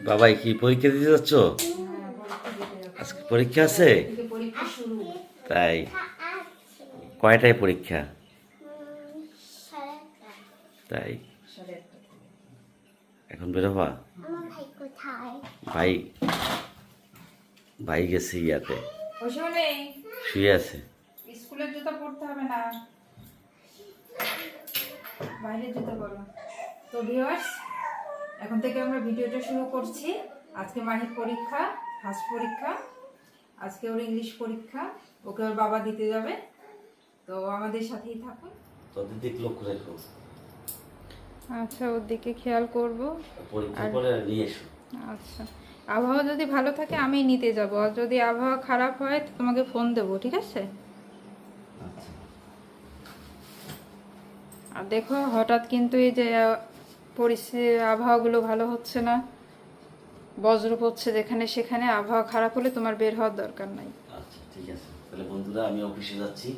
বাবাই কি পরীক্ষা দিতে যাচ্ছ? আজকে পরীক্ষা আছে? তাই কয়টায় পরীক্ষা? তাই এখন বেরোবা? ভাই ভাই গেছে ইয়াতে, শুয়ে আছে। স্কুলের জুতো পরতে হবে না, বাইরের জুতো পরো। তো ভিউয়ার্স, এখন থেকে আমরা ভিডিওটা শুরু করছি। আজকে মাহির পরীক্ষা, ফার্স্ট পরীক্ষা। আজকে ওর ইংলিশ পরীক্ষা, ওকে ওর বাবা দিতে যাবে। তো আমাদের সাথেই থাকুন। তোদের দিক লক্ষ্য রেখো। আচ্ছা, ওর দিকে খেয়াল করব। পরীক্ষা করে নিয়ে এসো। আচ্ছা, আবহাওয়া যদি ভালো থাকে আমি নিতে যাব, আর যদি আবহাওয়া খারাপ হয় তো তোমাকে ফোন দেবো, ঠিক আছে? আচ্ছা। আর দেখো, হঠাৎ কিন্তু এই যে পরিস্থিতি, আবহাওয়াগুলো ভালো হচ্ছে না, বজ্র পড়ছে যেখানে সেখানে। আবহাওয়া খারাপ হলে তোমার বের হওয়ার দরকার নাই। আচ্ছা ঠিক আছে, তাহলে বন্ধুরা আমি অফিসে যাচ্ছি,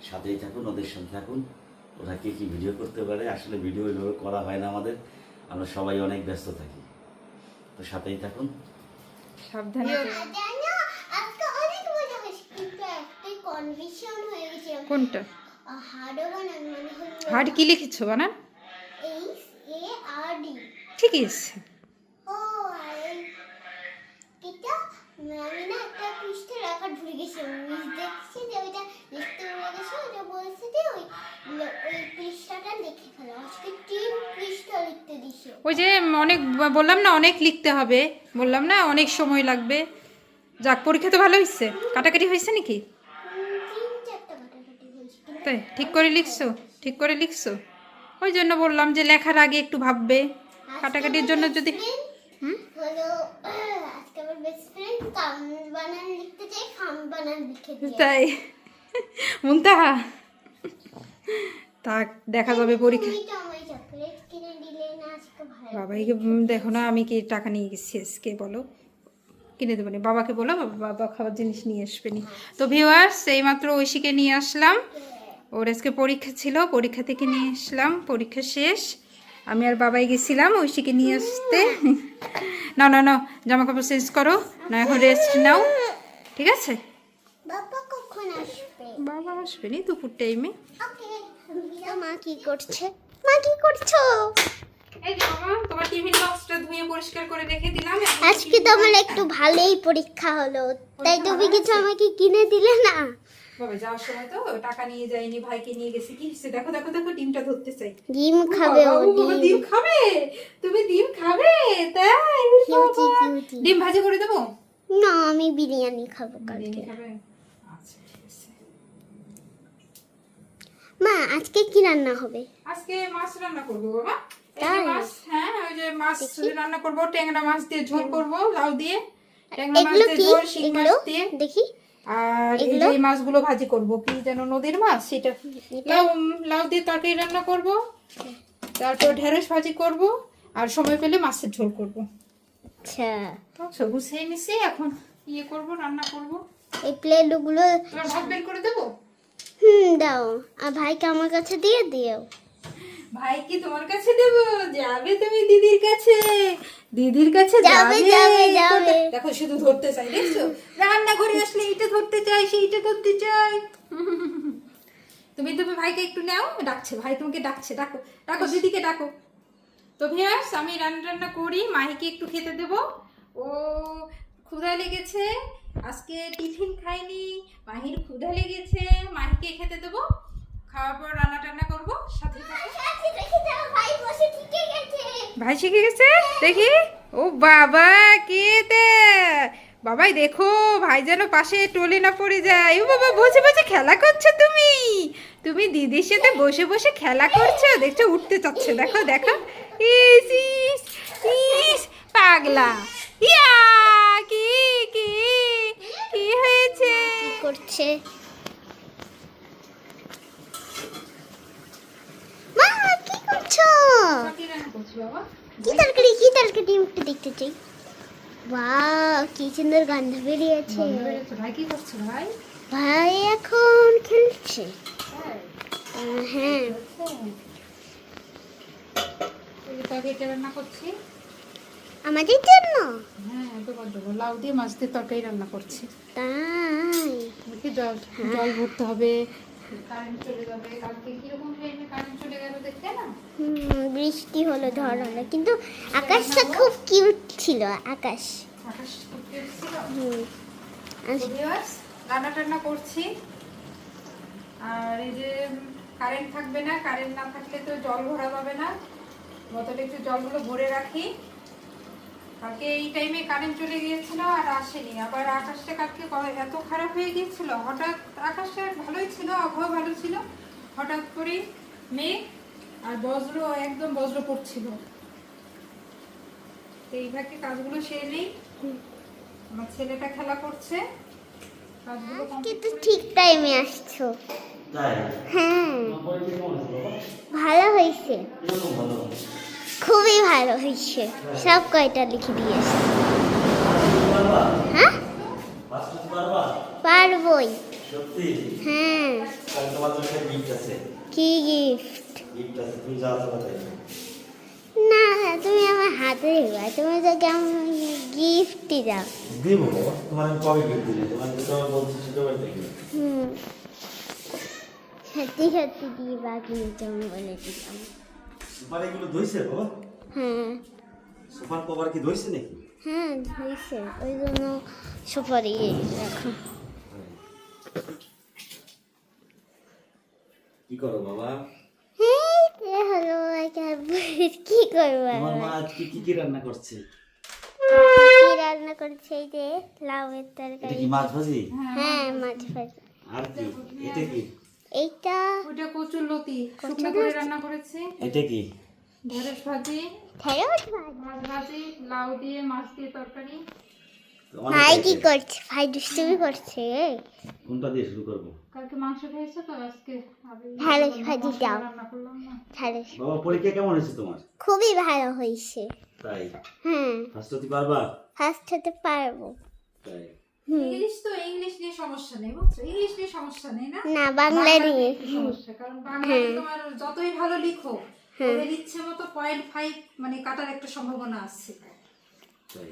সাথেই থাকুন, ওদের সাথে থাকুন। ওরা কে কি ভিডিও করতে পারে, আসলে ভিডিও ওইভাবে করা হয় না আমাদের, আমরা সবাই অনেক ব্যস্ত থাকি। তো সাথেই থাকুন, সাবধানে। কোনটা হার্ড কি লিখেছো বানান? ঠিকই আছে। আমি না একটা পৃষ্ঠা রেকর্ড ভুলে গেছি, মিস দেখছি যে ওইটা লিখতে ভুলে গেছি, ওটা বলছে যে ওই পৃষ্ঠাটা লিখে ফেলো। আজকে 3 পৃষ্ঠা লিখতে দিছে। ওই যে অনেক বললাম না, অনেক লিখতে হবে, বললাম না অনেক সময় লাগবে। যাক, পরীক্ষা তো ভালো হয়েছে। কাটাকাটি হয়েছে নাকি? 3-4টা কাটাকাটি হয়েছে। তাই ঠিক করে লিখছো? ঠিক করে লিখছো? ওই জন্য বললাম যে লেখার আগে একটু ভাববে। কাটাকাটির জন্য যদি হলো আজকে আমার বেস্ট ফ্রেন্ড কাম বানান লিখতে চাই, খাম বানান লিখে দিয়েছে। তাই মুনতাহা, তা দেখা যাবে পরীক্ষা। তুমি তো আমায় চকলেট কিনে দিলে না আজকে, ভালো। বাবাইকে দেখো না, আমি কি টাকা নিয়ে গেছি আজকে? বলো, কিনে দেবো না? বাবাকে বলো, বাবা খাবার জিনিস নিয়ে আসবে নি। তো ভিউয়ার্স, এইমাত্র ঐশীকে নিয়ে আসলাম, ওর আজকে পরীক্ষা ছিল, পরীক্ষা থেকে নিয়ে আসলাম, পরীক্ষা শেষ। আমি আর বাবাই গেছিলাম ঐশীকে নিয়ে আসতে। না না না, জামা কাপড় চেঞ্জ করো না, এখন রেস্ট নাও, ঠিক আছে? বাবা কখন আসবে? বাবা আসবে নি দুপুর টাইমে। ওকে। মা কি করছে? মা কি করছো? এই যে বাবা, তোমার টিফিন বক্সটা ধুয়ে পরিষ্কার করে রেখে দিলাম। আজকে তো আমার একটু ভালোই পরীক্ষা হলো, তাই তুমি কিছু আমাকে কিনে দিলে না? বাবা যাওয়ার সময় তো টাকা নিয়ে যাইনি, ভাইকে নিয়ে গেছি। কি হচ্ছে দেখো দেখো দেখো, ডিমটা ধরতে চাই। ডিম খাবে ও? ডিম খাবে? তুমি ডিম খাবে? তাই ডিম ভাজি করে দেবো? না, আমি বিরিয়ানি খাবো কালকে। খাবে? আচ্ছা ঠিক আছে। মা আজকে কি রান্না হবে? আজকে মাছ রান্না করবো বাবা। এই যে তাই? মাছ, হ্যাঁ ওই যে মাছ রান্না করবো, ট্যাংরা মাছ দিয়ে ঝোল করবো, লাউ দিয়ে। ট্যাংরা মাছ এগুলো দিয়ে কি? ঝোল, শিং মাছ এগুলো দিয়ে। দেখি। আর এই যে এই মাছগুলো ভাজি করব, কি যেন নদীর মাছ, সেটা লাউ লাউ দিয়ে তরকারি রান্না করব, তারপর ঢেঁড়স ভাজি করব, আর সময় পেলে মাছের ঝোল করব। আচ্ছা, সব গুছিয়ে নিছি, এখন ইয়ে করব, রান্না করব। এই প্লেটগুলো তোমার ভাত বের করে দেবো? দাও, আর ভাইকে আমার কাছে দিয়ে দিও। ভাই কি তোমার কাছে দেবো? যাবে তুমি দিদির কাছে, দিদির কাছে যাবে, যাবে। যাবে, যাবে। দেখো শুধু ধরতে চাই, দেখছো? রান্না ঘরে আসলে এইটা ধরতে চাই, সেইটা ধরতে চাই। তুমি ভাইকে একটু নাও, ডাকছে ভাই, তোমাকে ডাকছে, ডাকো ডাকো, দিদিকে ডাকো। তো ভিউয়ার্স, আমি রান্না করি, মাহিকে একটু খেতে দেব। ও ক্ষুধা লেগেছে, আজকে টিফিন খাইনি, মাহির ক্ষুধা লেগেছে, মাহিকে খেতে দেবো। খাওয়ার পর রান্না টান্না করবো, সাথে থাকো। ভাই শিখে গেছে, দেখি। ও বাবা, কে দে বাবাই, দেখো ভাই যেন পাশে টলে না পড়ে যায়। ও বাবা, বসে বসে খেলা করছো তুমি, তুমি দিদির সাথে বসে বসে খেলা করছো, দেখছো উঠতে চাচ্ছে, দেখো দেখো। ইস ইস ইস, পাগলা। ইয়া, কি কি কি হয়েছে? কি করছে? মা কি করছো? কি রান্না করছো বাবা? কি তরকারি? কি তরকারি? একটু দেখতে চাই। বাহ, কি সুন্দর গন্ধ বেরিয়েছে। ভাই কি করছো ভাই? ভাই এখন খেলছে। হ্যাঁ, এই যে তরকারিটা রান্না করছি। আমাদের জন্য হ্যাঁ দেবো দেবো, লাউ দিয়ে মাছ দিয়ে তরকারি রান্না করছি। তাই দেখি জল জল ভরতে হবে, কারেন্ট চলে যাবে। কালকে কিরকম টাইমে কারেন্ট চলে গেল দেখতে না? বৃষ্টি হলো ঝড় হলো, কিন্তু আকাশটা খুব কিউট ছিল। আকাশ আকাশ খুব clear ছিল। হুম তো viewers, রান্না টান্না করছি। আর এই যে কারেন্ট থাকবে না, কারেন্ট না থাকলে তো জল ভরা যাবে না। বোতলে একটু জলগুলো ভরে রাখি। কালকে এই টাইমে কারেন্ট চলে গিয়েছিল আর আসেনি। আবার আকাশটা কালকে এত খারাপ হয়ে গিয়েছিল, হঠাৎ আকাশটা ভালোই ছিল, আবহাওয়া ভালো ছিল, হঠাৎ করে মেঘ আর বজ্র, একদম বজ্র পড়ছিল। তো এইভাবে কাজগুলো সেরে নেই। আমার ছেলেটা খেলা করছে, কাজগুলো কিন্তু ঠিক টাইমে আসছো। তাই হ্যাঁ তোমার পরীক্ষা কেমন হয়েছে বাবা? ভালো হয়েছে, কিরকম ভালো? খুবই ভালো হয়েছে। সব কয়টা লিখে দিয়েছে। পারবা? হ্যাঁ পাস করতে পারবা? পারবই। সত্যি? হ্যাঁ তাহলে তোমার জন্য একটা গিফট আছে। কি গিফট? গিফট আছে, তুমি যা চাবা তাই। না তুমি আমার হাতে দিবা, তুমি তো কেমন গিফটই দাও। দিব বাবা, তোমার আমি কবে গিফট দিলে? তোমার যেটা বলছি সেটা বাড়িতে গিয়ে। সত্যি সত্যি দিবা, কিন্তু আমি বলে দিলাম। সুপার এগুলো ধুইছে বাবা? হ্যাঁ সুপার কভার কি ধুইছে নাকি? হ্যাঁ হয়েছে, ওই জন্য সুপারি রাখো। কি করো বাবা? হ্যালো কি করবো তোমার মা আজকে কি রান্না করছে? কি রান্না করছে? এই যে লাউয়ের এটা তরকারি। কি মাছ ভাজি? হ্যাঁ মাছ ভাজি। আর কি? এটা কি? এইটা ওইটা কচুর লতি শুকনো করে রান্না করেছি। এটা কি? ঢেঁড়স ভাজি, ঢেঁড়স ভাজি। মাছ ভাজি, লাউ দিয়ে মাছ দিয়ে তরকারি। অনেক ভাই কি item। করছে? ভাই দুষ্টুমি করছে। কোনটা দিয়ে শুরু করবো? কালকে মাংস খেয়েছে তো আজকে আবার ঢেঁড়স ভাজি মশলা দাও। রান্না করলাম না। ঢেঁড়স বাবা পরীক্ষা কেমন হয়েছে তোমার? খুবই ভালো হয়েছে। তাই হ্যাঁ ফার্স্ট হতে পারবা? ফার্স্ট হতে পারবো। তাই ইংলিশ তো ইংলিশ নিয়ে সমস্যা নেই, বুঝছো? ইংলিশ নিয়ে সমস্যা নেই না, না বাংলা নিয়ে। একটু সমস্যা। কারণ বাংলাতে তোমার যতই ভালো লিখো, ওদের ইচ্ছে মতো 0.5 মানে কাটার একটা সম্ভাবনা আছে। তাই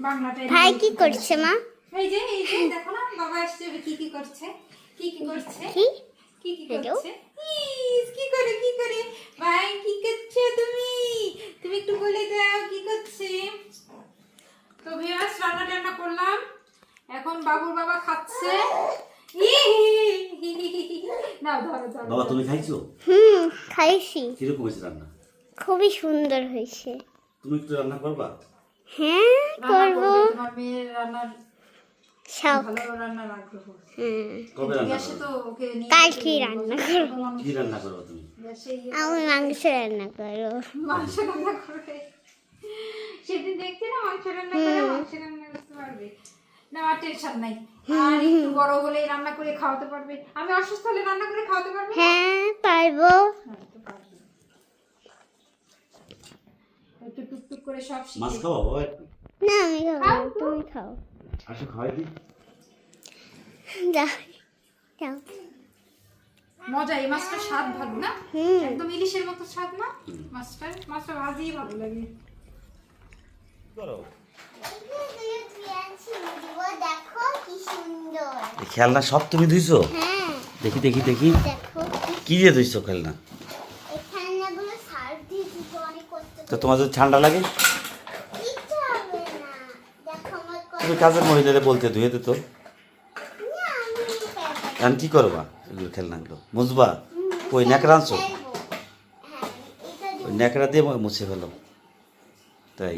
বাংলাটা ভাই কি করছে মা? এই যে দেখো না, বাবা আসছে, কি করছে, কি করছে, কি কি হ্যালো? করছে, কি করে ভাই, কি করছে তুমি? তুমি একটু বলে দাও কি করছে। তো ভিউয়ার্স, রান্না টান্না করলাম, এখন বাবুর বাবা খাচ্ছে। না ধরো ধরো বাবা তুমি খাইছো? খাইছি। কিরকম হয়েছে রান্না? খুবই সুন্দর হয়েছে। তুমি একটু রান্না করবা? হ্যাঁ রান্না করবো করবে, তোমার মেয়ের রান্নার সব। ভালো রান্নার আগ্রহ। কবে রান্না গ্যাসে করবে? তো ওকে নিয়ে কালকে রান্না করবো। কি রান্না করবা তুমি? গ্যাসে আমি মাংস রান্না করবো। মাংস রান্না করবে। সেদিন দেখছি না মাংস রান্না করে, মাংস রান্না করতে পারবে না, আর টেনশন নাই। আর একটু বড় হলে রান্না করে খাওয়াতে পারবে। আমি অসুস্থ হলে রান্না করে খাওয়াতে পারবে? হ্যাঁ পারবো। হ্যাঁ, তো পারবে। একটু টুকটুক করে সব মাছ শিখে। খাওয়া বাবা একটু? না আমি খাবো না, তুমি খাও। আসো খাওয়াই দিই। যাও যাও। মজা, এই মাছটা স্বাদ ভালো না, হুম। একদম ইলিশের মতো স্বাদ না মাছটা ভাজিই ভালো লাগে। করো দেখো কি সুন্দর। এই খেলনা সব তুমি ধুইছো? হ্যাঁ দেখি দেখি দেখি দেখো কি দিয়ে ধুইছো খেলনা? এই খেলনাগুলো সার্ফ দিয়ে দিতে অনেক কষ্ট তো তোমার যদি ঠান্ডা লাগে কিচ্ছু হবে না। দেখো আমার তুমি কাজের মহিলাদের বলতে ধুয়ে দিত। আমি এখন কি করবা এগুলো খেলনাগুলো? মুছবা? ওই ন্যাকড়া আনছো? ফেলবো। হ্যাঁ এটা ওই ন্যাকড়া দিয়ে মুছে ফেলো। তাই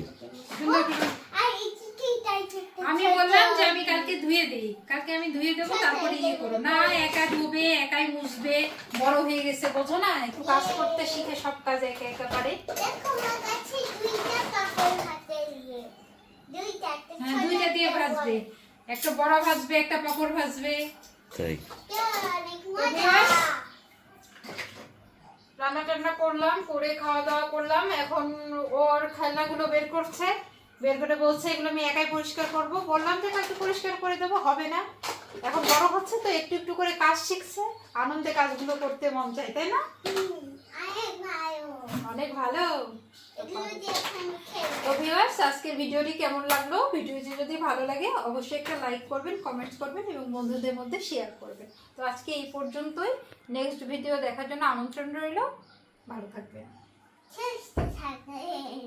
সুন্দর করে। আর এই কি টাইপের আমি বললাম যে আমি কালকে ধুয়ে দেই, কালকে আমি ধুয়ে দেবো, তারপরে ইয়ে করো না। একা ধুবে, একাই মুছবে, বড় হয়ে গেছে বোঝো না, একটু কাজ করতে শিখে সব কাজ একা একা পারে। দেখো আমার কাছে দুইটা কাপড় হাতে নিয়ে দুইটা একটা হ্যাঁ, ছোট দুইটা দিয়ে একটা ভাজবে, একটা বড় ভাজবে, একটা পাপড় ভাজবে। তাই বড়। অনেক মজা। রান্না টান্না করলাম, করে খাওয়া দাওয়া করলাম। এখন ওর খেলনাগুলো বের করছে, বের করে বলছে এগুলো আমি একাই পরিষ্কার করব। বললাম যে কালকে পরিষ্কার করে দেবো, হবে না, এখন বড় হচ্ছে তো একটু একটু করে কাজ শিখছে, আনন্দে কাজগুলো করতে মন চায়, তাই না? অনেক ভালো। অনেক ভালো। এগুলো দিয়ে এখন খেলবো। তো ভিউয়ার্স, আজকের ভিডিওটি কেমন লাগলো? ভিডিওটি যদি ভালো লাগে অবশ্যই একটা লাইক করবেন, কমেন্টস করবেন এবং বন্ধুদের মধ্যে শেয়ার করবেন। তো আজকে এই পর্যন্তই। নেক্সট ভিডিও দেখার জন্য আমন্ত্রণ রইল। ভালো থাকবেন। সুস্থ থাকবেন।